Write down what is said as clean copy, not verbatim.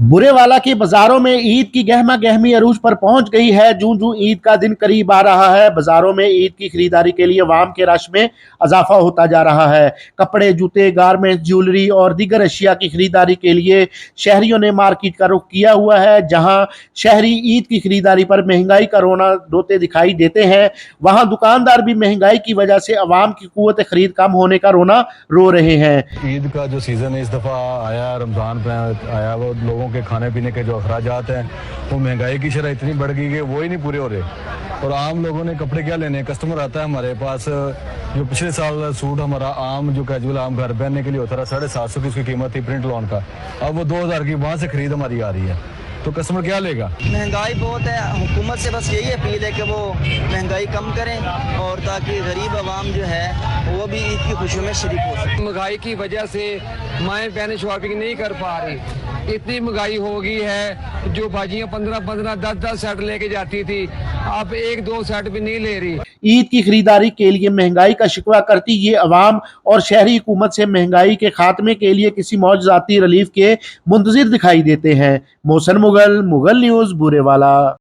बुरे वाला के बाजारों में ईद की गहमा गहमी अरूज पर पहुंच गई है। जूं जूं ईद का दिन करीब आ रहा है, बाजारों में ईद की खरीदारी के लिए अवाम के रश में इजाफा होता जा रहा है। कपड़े, जूते, गारमेंट्स, ज्वेलरी और दीगर अशिया की खरीदारी के लिए शहरियों ने मार्केट का रुख किया हुआ है। जहां शहरी ईद की खरीदारी पर महंगाई का रोना रोते दिखाई देते हैं, वहां दुकानदार भी महंगाई की वजह से अवाम की कुव्वत खरीद कम होने का रोना रो रहे हैं। ईद का जो सीज़न है इस दफ़ा आया, रमज़ान पे आया, वो लोगों के खाने पीने के जो अखराजात हैं वो महंगाई की शरह इतनी बढ़ गई कि वो ही नहीं पूरे हो रहे। और आम लोगों ने कपड़े क्या लेने, कस्टमर आता है हमारे पास, जो पिछले साल सूट हमारा आम जो कैजुअल आम घर पहनने के लिए होता था 750 की उसकी कीमत थी प्रिंट लॉन का, अब वो 2000 की वहाँ से खरीद हमारी आ रही है, तो कस्टमर क्या लेगा। महंगाई बहुत है, हुकूमत से बस यही अपील है कि वो महंगाई कम करें और ताकि गरीब आवाम जो है वो भी ईद की खुशियों में शरीक हो सके। महंगाई की वजह से माएँ बहनें शॉपिंग नहीं कर पा रही, इतनी महंगाई हो गई है। जो बाजियाँ 15-15, 10-10 सेट लेके जाती थी, अब 1-2 सेट भी नहीं ले रही। ईद की खरीदारी के लिए महंगाई का शिकवा करती ये अवाम और शहरी हुकूमत से महंगाई के खात्मे के लिए किसी मौजूदाती रिलीफ के मुंतजिर दिखाई देते हैं। मोहसिन मुगल, मुगल न्यूज़, बुरे वाला।